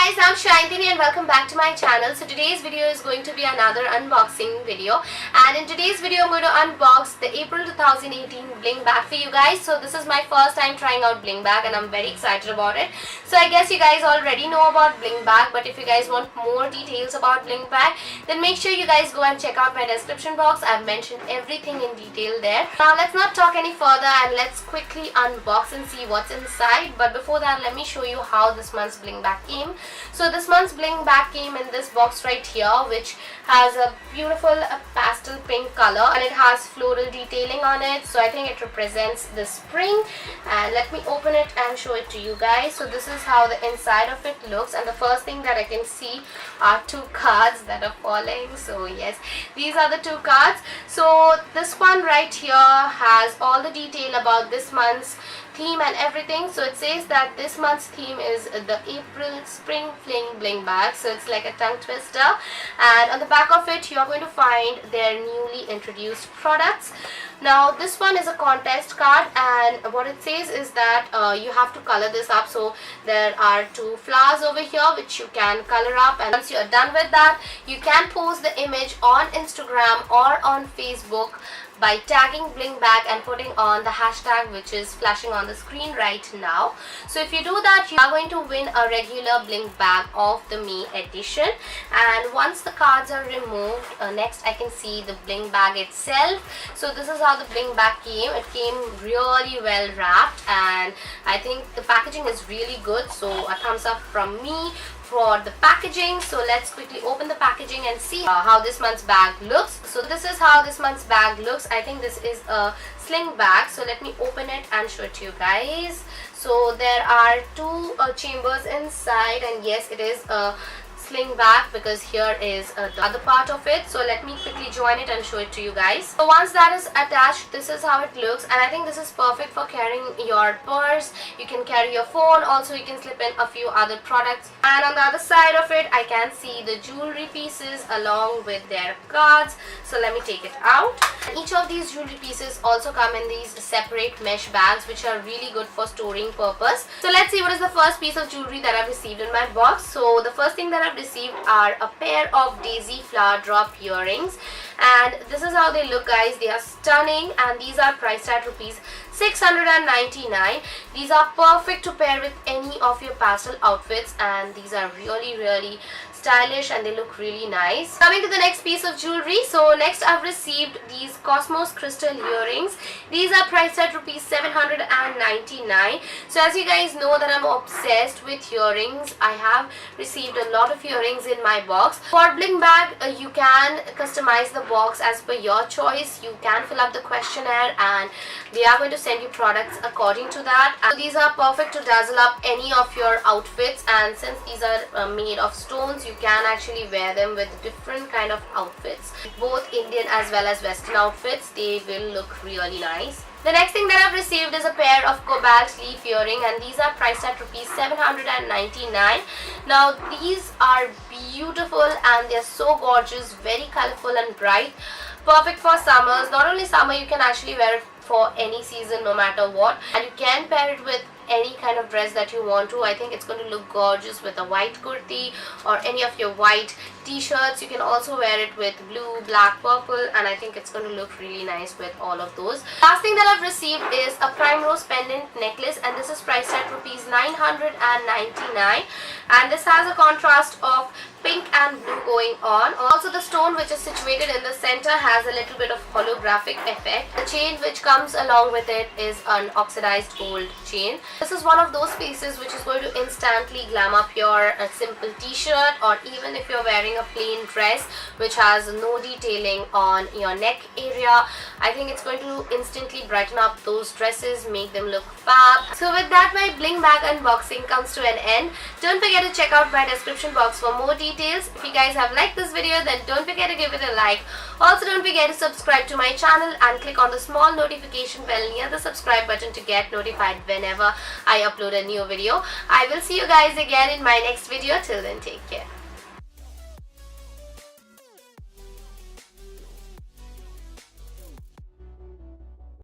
Hi guys, I'm Sayantani and welcome back to my channel. So today's video is going to be another unboxing video, and in today's video I'm going to unbox the April 2018 Bling Bag for you guys. So this is my first time trying out Bling Bag and I'm very excited about it. So I guess you guys already know about Bling Bag, but if you guys want more details about Bling Bag, then make sure you guys go and check out my description box. I've mentioned everything in detail there. Now let's not talk any further and let's quickly unbox and see what's inside. But before that, let me show you how this month's Bling Bag came. So this month's Bling Bag came in this box right here, which has a beautiful pastel pink color and it has floral detailing on it. So I think it represents the spring, and let me open it and show it to you guys. So this is how the inside of it looks, and the first thing that I can see are two cards that are falling. So yes, these are the two cards. So this one right here has all the detail about this month's theme and everything. So it says that this month's theme is the April Spring Fling Bling Bag. So it's like a tongue twister, and on the back of it you're going to find their newly introduced products. Now this one is a contest card, and what it says is that you have to color this up. So there are two flowers over here which you can color up, and once you're done with that, you can post the image on Instagram or on Facebook by tagging Bling Bag and putting on the hashtag which is flashing on the screen right now. So if you do that, you are going to win a regular Bling Bag of the Me edition. And once the cards are removed, next I can see the Bling Bag itself. So this is how the Bling Bag came. It came really well wrapped, and I think the packaging is really good. So a thumbs up from me for the packaging. So let's quickly open the packaging and see how this month's bag looks. So this is how this month's bag looks. I think this is a sling bag, so let me open it and show it to you guys. So there are two chambers inside, and yes, it is a sling bag because here is the other part of it. So let me quickly join it and show it to you guys. So once that is attached, this is how it looks, and I think this is perfect for carrying your purse. You can carry your phone, also you can slip in a few other products. And on the other side of it, I can see the jewelry pieces along with their cards. So let me take it out. And each of these jewelry pieces also come in these separate mesh bags, which are really good for storing purpose. So let's see what is the first piece of jewelry that I've received in my box. So the first thing that I've received are a pair of daisy flower drop earrings, and this is how they look, guys. They are stunning, and these are priced at rupees 699. These are perfect to pair with any of your pastel outfits, and these are really stylish and they look really nice. Coming to the next piece of jewelry, so next I've received these Cosmos crystal earrings. These are priced at rupees 799. So as you guys know that I'm obsessed with earrings, I have received a lot of earrings in my box. For Bling Bag, you can customize the box as per your choice. You can fill up the questionnaire and they are going to send you products according to that. So these are perfect to dazzle up any of your outfits, and since these are made of stones, you can actually wear them with different kind of outfits, both Indian as well as Western outfits. They will look really nice. The next thing that I've received is a pair of cobalt leaf earring, and these are priced at rupees 799. Now these are beautiful and they're so gorgeous, very colorful and bright, perfect for summers. Not only summer, you can actually wear it for any season, no matter what, and you can pair it with any kind of dress that you want to. I think it's going to look gorgeous with a white kurti or any of your white t-shirts. You can also wear it with blue, black, purple, and I think it's going to look really nice with all of those. Last thing that I've received is a primrose pendant necklace, and this is priced at rupees 999, and this has a contrast of pink and blue going on. Also the stone which is situated in the center has a little bit of holographic effect. The chain which comes along with it is an oxidized gold chain. This is one of those pieces which is going to instantly glam up your simple t-shirt, or even if you're wearing a plain dress which has no detailing on your neck area. I think it's going to instantly brighten up those dresses, make them look fab. So with that, my Bling Bag unboxing comes to an end. Don't forget to check out my description box for more details. If you guys have liked this video, then don't forget to give it a like. Also don't forget to subscribe to my channel and click on the small notification bell near the subscribe button to get notified whenever I upload a new video. I will see you guys again in my next video. Till then, take care.